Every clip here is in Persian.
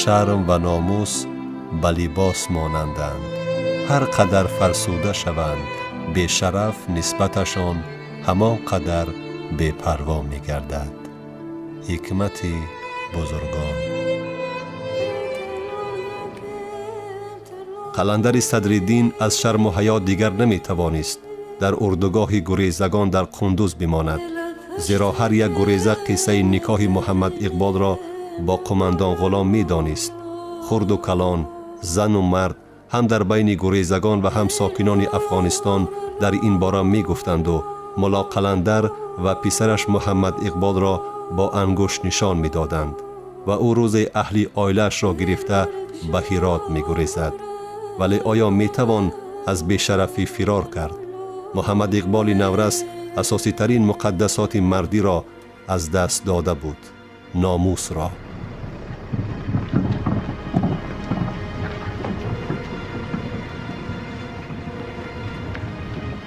شرم و ناموس به لباس مانندند. هر قدر فرسوده شوند به شرف نسبتشان همان قدر به پروا می گردد. حکمت بزرگان. قلندر صدرالدین از شرم و حیا دیگر نمی توانست در اردوگاه گریزگان در قندوز بماند، زیرا هر یک گریزه قصه نکاح محمد اقبال را با قماندان غلام می دانست. خرد و کلان، زن و مرد هم در بین گریزگان و هم ساکنان افغانستان در این باره می گفتند و ملا قلندر و پسرش محمد اقبال را با انگشت نشان می دادند و او روز اهل عائله‌اش را گرفته به هرات می گریزد. ولی آیا می توان از بی‌شرفی فرار کرد؟ محمد اقبال نورس اساسی ترین مقدسات مردی را از دست داده بود، ناموس را.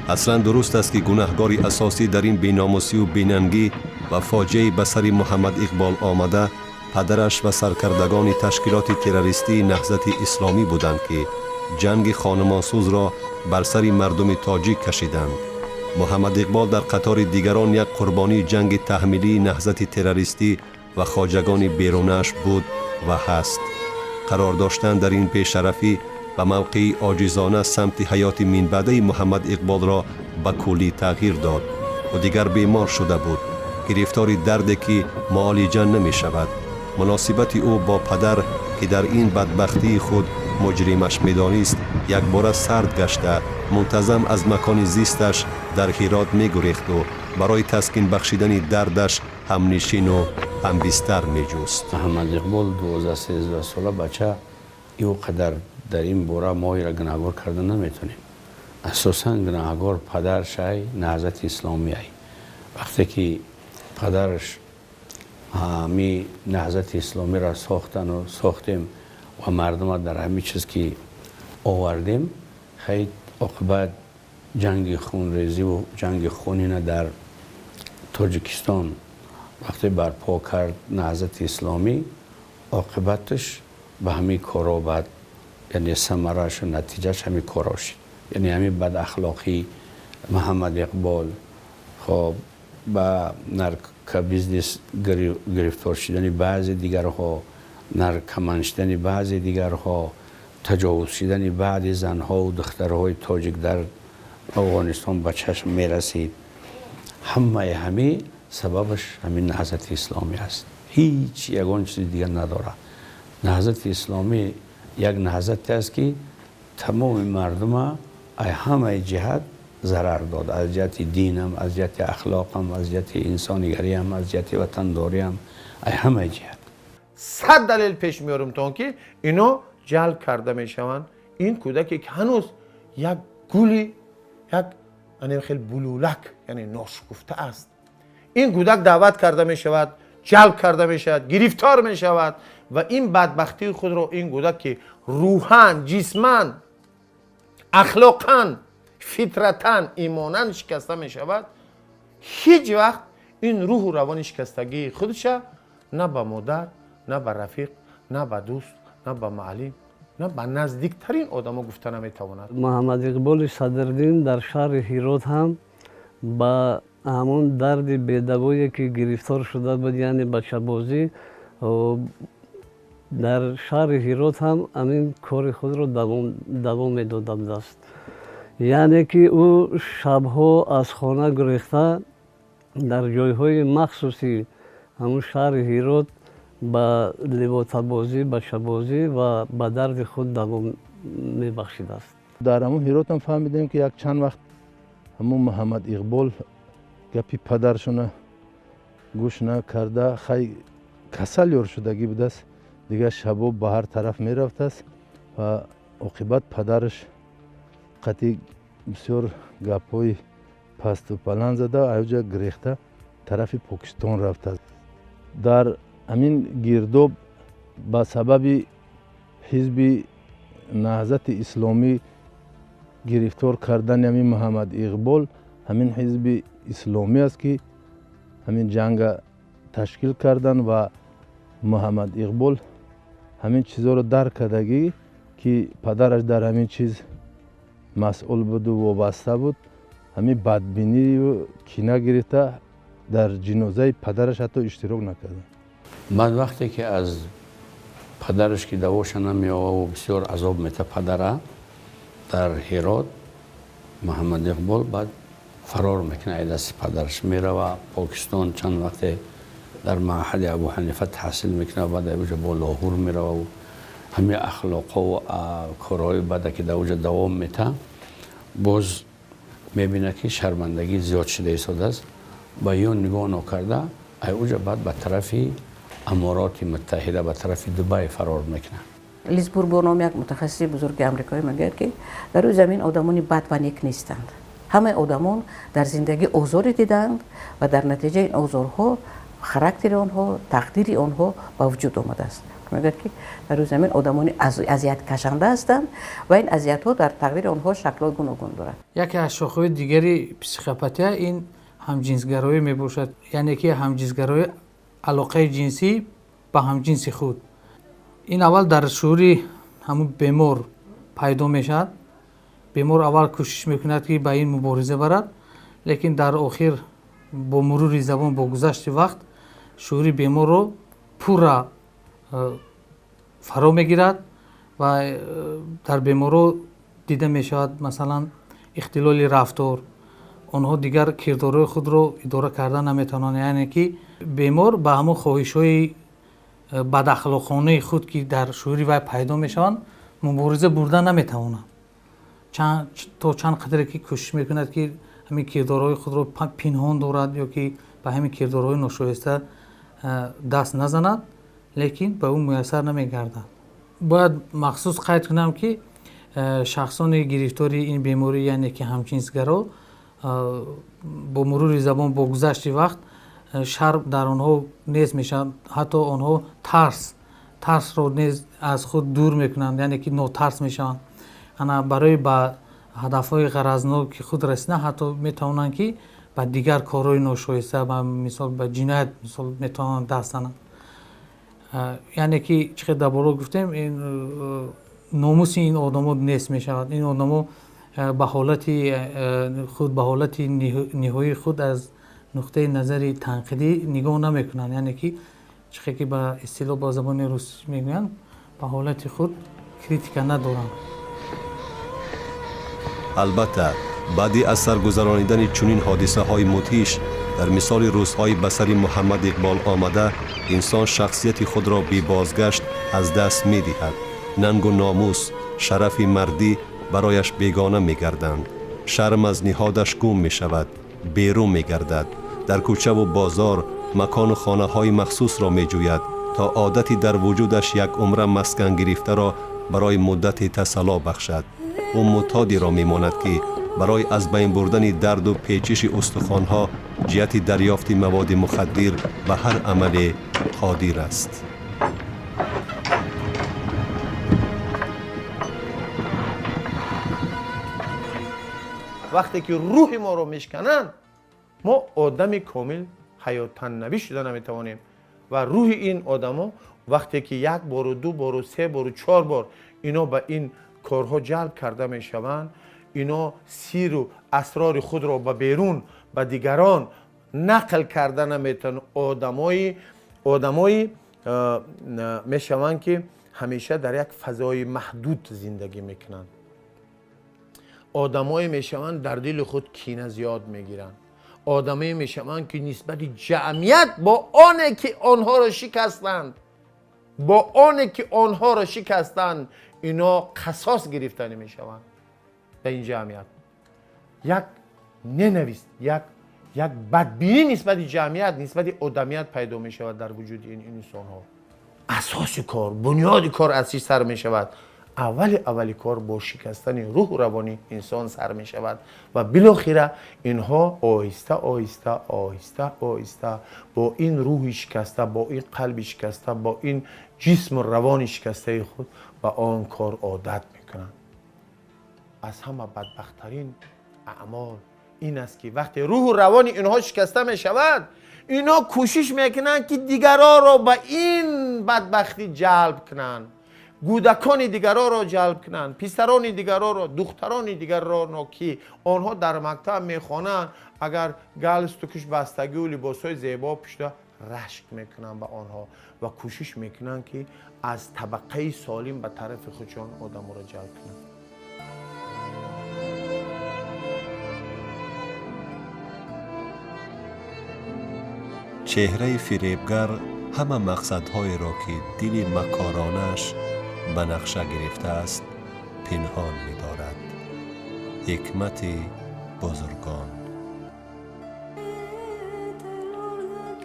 اصلا درست است که گناهکاری اساسی در این بی‌ناموسی و بی‌ننگی و فاجعه به سر محمد اقبال آمده پدرش و سرکردگان تشکیلات تروریستی نهضت اسلامی بودند که جنگ خانمانسوز را بر سر مردم تاجیک کشیدند. محمد اقبال در قطار دیگران یک قربانی جنگ تحمیلی نهضت تروریستی و خواجگان بیرونش بود و هست. قرار داشتن در این بی‌شرفی و موقعی عاجزانه سمت حیات منبعده محمد اقبال را به کلی تغییر داد و دیگر بیمار شده بود، گرفتار دردی که معالجه نمی شود. مناسبت او با پدر که در این بدبختی خود مجرمش می‌دانست یک بار سرد گشته منتظم از مکان زیستش در هرات می گریخت و برای تسکین بخشیدن دردش همنشین و همبستر می جست. محمد اقبال 12-13 ساله بچه او قدر در این باره ما را گناهکار کردن نمیتونیم. اساساً گناهکار پدرش نهضت اسلامی ای. وقتی که پدرش همی نهضت اسلامی را ساختن و ساختیم و مردم در همه چیز که آوردیم، خیلی عاقبت جنگ خونریزی و جنگ خونینه در تاجیکستان وقتی برپا کرد نهضت اسلامی، عاقبتش به همین کارا بعد، یعنی ثمره‌اش و نتیجهش همین کارا شد. یعنی همین بد اخلاقی محمد اقبال خب با نرک بیزنس گرفتار شدن بعضی دیگرها، نرکمند شدن بعضی دیگرها، تجاوز شدن بعضی زنها و دخترهای تاجیک در افغانستان به چشم می رسید. همه سببش همین نهضت اسلامی است. هیچ یگان چیز دیگر نداره. نهضت اسلامی یک نهضت است که تمام مردم همه جهت ضرر داد، از جهت دینم، از جهت اخلاقم، از جهت انسانیگری هم، از جهت وطنداری هم، همه جهت. 100 دلیل پیش میارم تا که اینو جلب کرده میشوند. این کودکی که هنوز یک گولی، یک خیلی بلولک، یعنی ناشکفته است، این کودک دعوت کرده میشود، جلب کرده میشود، گرفتار میشود و این بدبختی خود رو این کودک که روحاً، جسماً، اخلاقاً، فطرتاً، ایماناً شکسته میشود، هیچ وقت این روح و روان شکستگی خودش نه به مادر، نه به رفیق، نه به دوست، نه به معلم، نه به نزدیکترین آدما گفته نمیتواند. محمد اقبال صدرالدین در شهر هرات هم با همون درد بی‌دوایی که گرفتار شده بود، یعنی بچه بازی، در شهر هرات هم همین کار خود را دوام میداد است. یعنی که او شبها از خانه گریخته در جایهای مخصوصی همون شهر هرات با لباس بازی، بچه بازی و با درد خود دوام میبخشیده است. در همون هرات هم فهمیدیم که یک چند وقت همون محمد اقبال گپی پدرشون گوش نکرده، خیلی کسل یار شدگی بوده است، دیگه شبا به هر طرف می رفت است و عاقبت پدرش قطعی بسیار گپای پست و پلند زده، اوجا گریخته طرف پاکستان رفت است. در همین گرداب به سبب حزب نهضت اسلامی گرفتار کردن همین محمد اقبال، همین حزب اسلامی است که همین جنگ تشکیل کردن و محمد اقبال همین چیزها رو درک کردگی که پدرش در همین چیز مسئول بود و وابسته بود، همین بدبینی و کینه گرفته در جنازه پدرش حتی اشتراک نکرده. بعد وقتی که از پدرش که دواشو نمی‌آورد و بسیار عذاب می‌ده پدره در هرات، محمد اقبال بعد فرار میکنه، از دست پدرش میره و پاکستان چند وقت در معهد ابو حنیفه تحصیل میکنه و بعد اوجا با لاهور میره و همه اخلاق و کارهای بده که در اوجا دوام میده، باز میبینه که شرمندگی زیاد شده ایستاده است، با یا نگاه نکرده اوجا بعد به طرف امارات متحده به طرف دبی فرار میکنه. لیز بوربون یک متخصص بزرگ آمریکایی میگه که در روی زمین آدمانی بد و نیک نیستند. همه آدمان در زندگی آزاری دیدند و در نتیجه این آزارها خاراکتر آنها، تقدیر آنها با وجود آمده است. میگه که در روی زمین آدمانی اذیت کشنده هستند و این اذیت ها در تقدیر آنها شکل گوناگون دارند. یکی از شاخه‌های دیگری پسیکوپاتی این همجنسگرایی میباشد، یعنی که همجنسگرایی علاقه جنسی با همجنس خود. این اول در شعوری همون بیمار پیدا میشد. بیمار اول کوشش میکند که با این مبارزه برد، لیکن در آخر با مرور زمان با گذشت وقت شعوری بیمار رو پورا فرا میگیرد و در بیمارو دیده میشود مثلا اختلال رفتار، آنها دیگر کردارهای خود رو اداره کردن نمیتونند، یعنی که بیمار با همون خواهش‌های بد اخلاقانه خود که در شعوری وی پیدا میشوند مبارزه بردن نمیتواند. تا چند قدری که کوشش میکند که همین کردارهای خود رو پنهان دارد یا که به همین کردارهای ناشایسته دست نزند، لیکن به اون میسر نمیگردد. باید مخصوص قید کنم که شخصان گرفتاری این بیماری یعنی که همجنسگرا با مرور زمان با گذشت وقت شر در آنها نیز میشن، حتی آنها ترس رو نیز از خود دور میکنند، یعنی که ناترس میشن. انا برای به هدفهای غرضناک که خود رسیدن حتی میتونن که به دیگر کارهای ناشایسته و مثال به جنایت مثال میتونن دست زنن. یعنی که چقدر در بالا گفتیم این ناموس این آدما نیست میشود. این آدما به حالت خود به حالت نهایی خود از نقطه نظر تنقیدی نگاه نمیکنن، یعنی که چقدر که به اصطلاح با زبان روسی میگن به حالت خود کریتیکا ندارن. البته بعدی از سرگذرانیدن چنین حادثه های مدهش در مثال روزهای بسر محمد اقبال آمده، انسان شخصیت خود را بی بازگشت از دست می دهد. ننگ و ناموس، شرف مردی برایش بیگانه می گردند. شرم از نهادش گم می شود، بیرون می گردد. در کوچه و بازار مکان و خانه های مخصوص را می جوید تا عادتی در وجودش یک عمر مسکن گرفته را برای مدت تسلا بخشد. او معتادی را می ماند که برای از بین بردن درد و پیچش استخوانها جهت دریافت مواد مخدر به هر عمل قادر است. وقتی که روح ما رو میشکنن ما آدم کامل حیاتن نبی شده نمیتوانیم و روح این آدما وقتی که یک بار و دو بار و سه بار و چهار بار اینا به این کارها جلب کرده میشوند، اینا سیر و اسرار خود را به بیرون به دیگران نقل کرده نمیتون. آدمایی میشوند که همیشه در یک فضای محدود زندگی میکنند. آدمایی میشوند در دل خود کینه زیاد میگیرند. آدمایی میشوند که نسبت جمعیت با آنه که آنها را شکستند اینا قصاص گرفتن میشوند. به این جمعیت یک ننویست، یک بدبینی نسبت جمعیت، نسبت آدمیت پیدا می شود در وجود این انسان ها. اساس کار، بنیاد کار از چی سر می شود؟ اولی کار با شکستن روح و روانی انسان سر می شود و بالاخره اینها آهسته با این روح شکسته، با این قلب شکسته، با این جسم و روان شکسته خود به آن کار عادت می کنند. از همه بدبختترین اعمال این است که وقتی روح و روان اینها شکسته می شود، اینها کوشش میکنن که دیگران را به این بدبختی جلب کنن، کودکان دیگران را جلب کنن، پسران دیگران را، دختران دیگران را که آنها در مکتب میخوانند، اگر گالستوکش بستگی و لباسهای زیبا پوشیده رشک میکنن به آنها و کوشش میکنن که از طبقه سالم به طرف خودشان آدم را جلب کنن. چهره فریبگر همه مقصدهای را که دل مکارانش به نقشه گرفته است پنهان می دارد. حکمت بزرگان.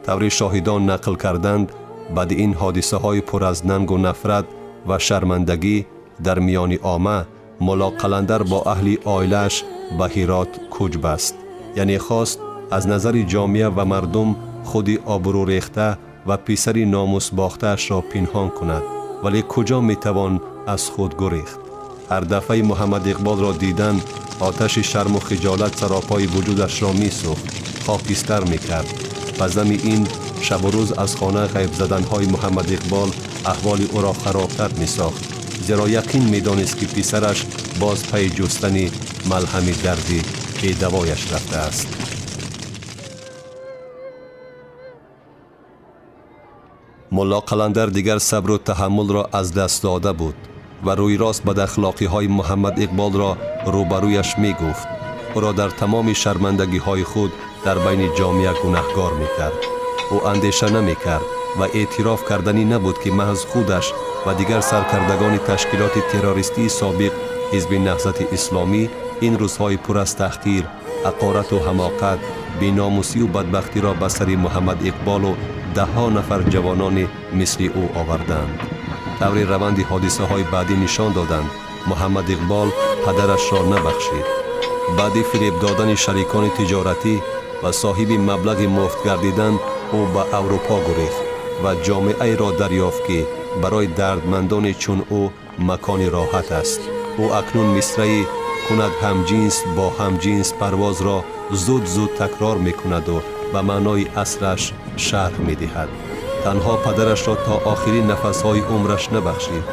طور شاهدان نقل کردند بعد این حادثه های پر از ننگ و نفرت و شرمندگی در میان عامه، ملا قلندر با اهل عائلش به هرات کوچ بست. یعنی خواست از نظر جامعه و مردم خودی آبرو ریخته و پسری ناموس باخته‌اش را پنهان کند، ولی کجا میتوان از خود گریخت؟ هر دفعه محمد اقبال را دیدن آتش شرم و خجالت سراپای وجودش را میسوخت، خاکستر میکرد. و ضمن این شب و روز از خانه غیب زدنهای محمد اقبال احوال او را خرابتر میساخت، زیرا یقین میدانست که پسرش باز پی جستن ملهم دردی که دوایش رفته است. ملا قلندر دیگر صبر و تحمل را از دست داده بود و روی راست بد اخلاقی های محمد اقبال را روبرویش می گفت. او را در تمام شرمندگی های خود در بین جامعه گناهگار می کرد. او اندیشه نمی کرد و اعتراف کردنی نبود که محض خودش و دیگر سرکردگان تشکیلات تروریستی سابق حزب نهضت اسلامی این روزهای پر از تحقیر، حقارت و حماقت، بی‌ناموسی و بدبختی را به سر محمد اقبال و ده ها نفر جوانان مثل او آوردند. طور روند حادثه های بعدی نشان دادند محمد اقبال پدرش را نبخشید. بعد فریب دادن شریکان تجارتی و صاحب مبلغ مفت گردیدن، او به اروپا گریخت و جامعه را دریافت که برای دردمندان چون او مکان راحت است. او اکنون مصرعی کند همجنس با همجنس پرواز را زود تکرار میکند و به معنای اصلش شرح میدهد. تنها پدرش را تا آخرین نفسهای عمرش نبخشید،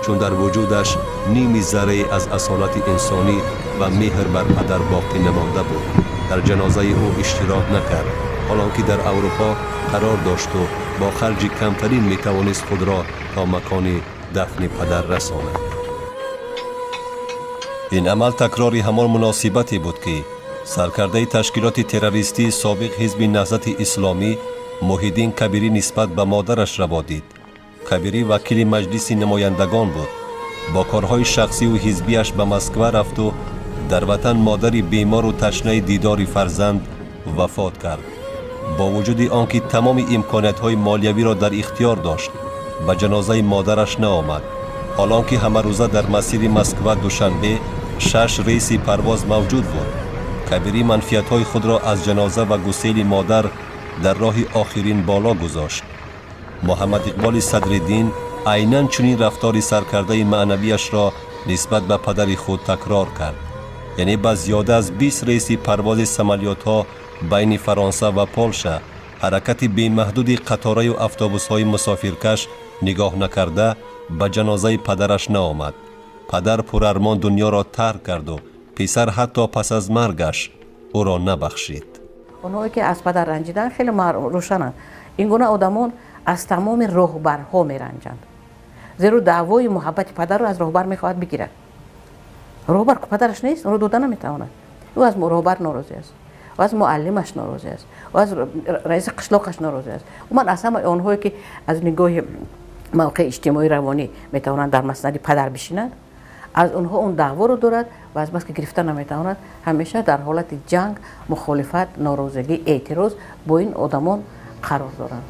چون در وجودش نیمی ذره از اصالت انسانی و مهر بر پدر باقی نمانده بود. در جنازه او اشتراک نکرد، حالانکه در اروپا قرار داشت و با خرج کمترین میتوانست خود را تا مکان دفن پدر رساند. این عمل تکراری همان مناسبتی بود که سرکرده تشکیلات تروریستی سابق حزب نهضت اسلامی محیدین کبیری نسبت به مادرش روا دید. کبیری وکیل مجلس نمایندگان بود. با کارهای شخصی و حزبیش به مسکو رفت و در وطن مادری بیمار و تشنه دیدار فرزند وفات کرد. با وجود آنکه تمام امکانات‌های مالیوی را در اختیار داشت، به جنازه مادرش نآمد، حالانکه همه روزه در مسیر مسکو دوشنبه 6 ریس پرواز موجود بود. کبیری منفیت‌های خود را از جنازه و گسیل مادر در راه آخرین بالا گذاشت. محمد اقبال صدرالدین عیناً چنین رفتار سرکرده معنویش را نسبت به پدر خود تکرار کرد. یعنی با زیاده از 20 ریس پرواز سمالیات‌ها بین فرانسه و پولشا حرکت بی‌محدود قطاره و اتوبوس‌های مسافرکش نگاه نکرده به جنازه پدرش نآمد. پدر پرارمان دنیا را ترک کرد و پسر حتی پس از مرگش او را نبخشید. اونایی که از پدر رنجیدن خیلی روشنن. این گونه آدمان از تمام رهبرها میرنجند، زیرا دعوای محبت پدر رو از رهبر میخواهد بگیرد. رهبر که پدرش نیست اون رو دادن نمیتواند. او از رهبر ناراضی است، و از معلمش ناراضی است، و از رئیس قشلاقش ناراضی است. و من اصلا اونهایی که از نگاه موقع اجتماعی روانی میتوانند در مسند پدر بشینند، از اونها اون دعوا رو دارد و از بس که گرفتن نمیتواند همیشه در حالت جنگ، مخالفت، ناراضگی، اعتراض با این آدمان قرار دارند.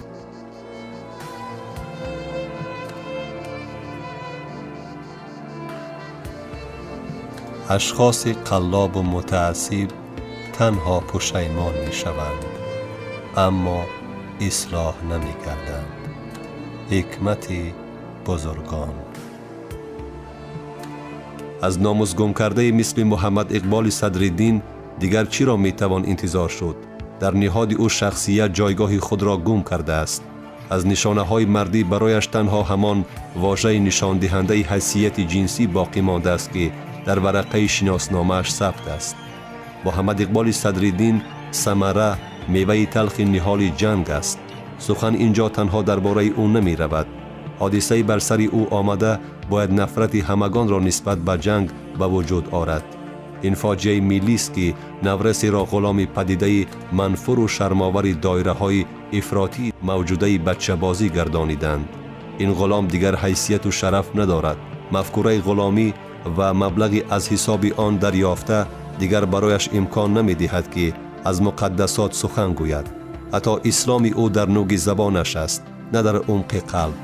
اشخاص قلاب و متعصب تنها پشیمان می شوند، اما اصلاح نمی کردند. حکمت بزرگان. از ناموس گم کرده مثل محمد اقبال صدرالدین دیگر چی را میتوان انتظار شد؟ در نهاد او شخصیت جایگاه خود را گم کرده است. از نشانه های مردی برایش تنها همان واژه نشان دهنده حیثیت جنسی باقی مانده است که در ورقه شناسنامه‌اش ثبت است. محمد اقبال صدرالدین ثمره میوه تلخ نهال جنگ است. سخن اینجا تنها درباره او نمی رود. حادثه بر سر او آمده باید نفرت همگان را نسبت به جنگ به وجود آورد. این فاجعه ملی است که نورس را غلام پدیده منفور و شرم‌آور دایره های افراطی موجوده بچه بازی گردانیدند. این غلام دیگر حیثیت و شرف ندارد. مفکوره غلامی و مبلغی از حساب آن دریافته دیگر برایش امکان نمی دهد که از مقدسات سخن گوید. حتی اسلام او در نوک زبانش است، نه در عمق قلب.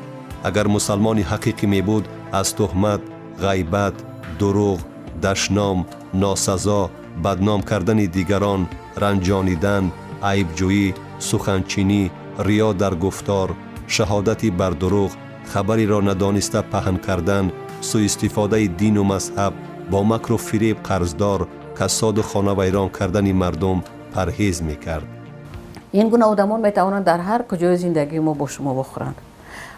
اگر مسلمان حقیقی می بود از تهمت، غیبت، دروغ، دشنام، ناسزا، بدنام کردن دیگران، رنجانیدن، عیبجویی، سخنچینی، ریا در گفتار، شهادتی بر دروغ، خبری را ندانسته پهن کردن، سوء استفاده دین و مذهب، با مکر و فریب قرضدار، کساد و خانه ویران کردن مردم پرهیز میکرد. این گونه آدمان میتوانند در هر کجای زندگی ما با شما بخورند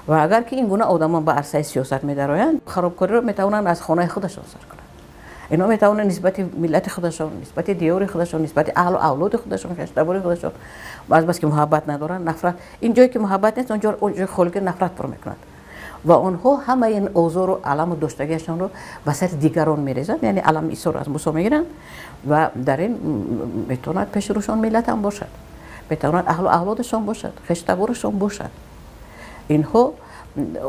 و اگر که این گونه آدمان به عرصه سیاست می‌درآیند، خرابکاری را میتوانند از خانه خودشان سر کنند. اینا میتوانند نسبت ملت خودشان، نسبت دیار خودشان، نسبت اهل و اولاد خودشان، خشتبار خودشان، باز بس که محبت ندارند، نفرت. این جایی که محبت نیست اونجا خلق نفرت پر میکنند و آنها همه این اوزار و علم و داشتگیشان رو به سر دیگران میریزند. یعنی علم عیسی رو از موسی میگیرند و در این میتواند پیش روشان ملت هم باشد، میتواند اهل و اولادشان باشد، خشتبارشان باشد. اینها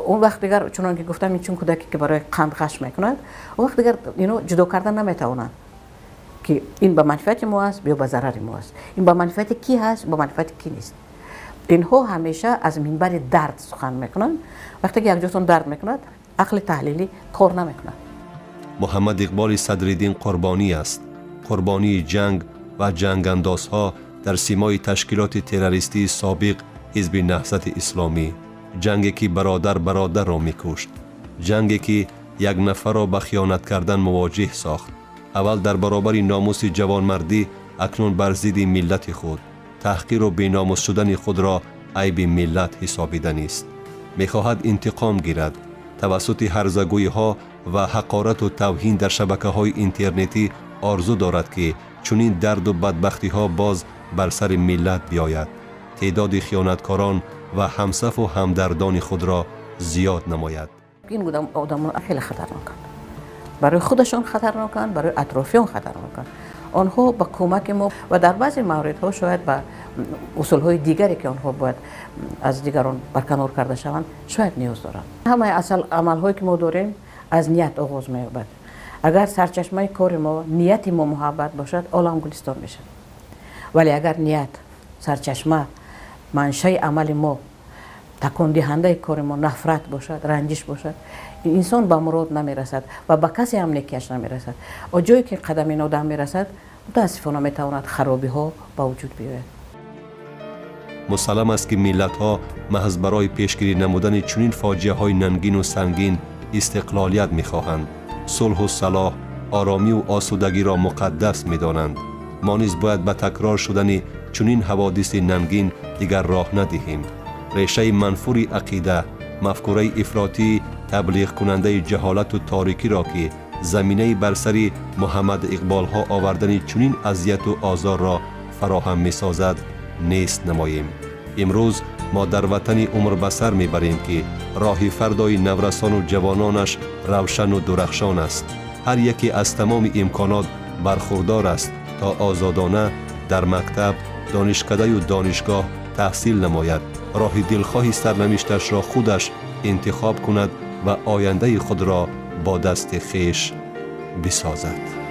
اون وقت دیگر چون که گفتم این چون کودکی که برای قند خشم میکند، اون وقت دیگر اینو جدا کردن نمیتوانند که این به منفعت ما است یا به ضرر ما است، این به منفعت کی هست به منفعت کی نیست. اینها همیشه از منبر درد سخن میکنند. وقتی که یک جاتون درد میکند عقل تحلیلی کار نمیکند. محمد اقبال صدرالدین قربانی است، قربانی جنگ و جنگ اندازها در سیمای تشکیلات تروریستی سابق حزب نهضت اسلامی. جنگی که برادر را میکشت، جنگی که یک نفر را به خیانت کردن مواجه ساخت. اول در برابر ناموس جوانمردی، اکنون بر ضد ملت خود. تحقیر و بیناموس شدن خود را عیب ملت حسابیدن است. میخواهد انتقام گیرد. توسط هرزگویی ها و حقارت و توهین در شبکه های اینترنتی آرزو دارد که چنین درد و بدبختی ها باز بر سر ملت بیاید. تعداد خیانتکاران و همصف و همدردان خود را زیاد نماید. این آدمان خیلی خطرناکند، برای خودشان خطرناکند، برای اطرافیان خطرناکند. آنها با کمک ما و در بعضی موردها شاید با اصولهای دیگری که آنها باید از دیگران برکنار کرده شوند شاید نیاز دارند. همه اصل عملهایی که ما داریم از نیت آغاز می‌یابد. اگر سرچشمه کار ما نیت ما محبت باشد، عالم گلستان میشه. ولی اگر نیت، سرچشمه، منشأ عمل ما، تکان دهنده کار ما نفرت باشد، رنجش باشد، انسان به مراد نمیرسد و به کسی هم نیکیش نمیرسد. و جایی که قدم این آدم میرسد متاسفانه میتواند خرابی ها به وجود بیاید. مسلم است که ملت ها محض برای پیشگیری نمودن چنین فاجعه های ننگین و سنگین استقلالیت میخواهند. صلح و صلاح، آرامی و آسودگی را مقدس میدانند. ما نیز باید به تکرار شدن چنین حوادث ننگین دیگر راه ندهیم. ریشه منفور عقیده، مفکوره افراطی تبلیغ کننده جهالت و تاریکی را که زمینه بر سر محمد اقبال ها آوردن چنین اذیت و آزار را فراهم می سازد نیست نماییم. امروز ما در وطن عمر بسر می بریم که راه فردای نورسان و جوانانش روشن و درخشان است. هر یکی از تمام امکانات برخوردار است تا آزادانه در مکتب، دانشکده و دانشگاه تحصیل نماید. راه دلخواهی سرنوشتش را خودش انتخاب کند و آینده خود را با دست خویش بسازد.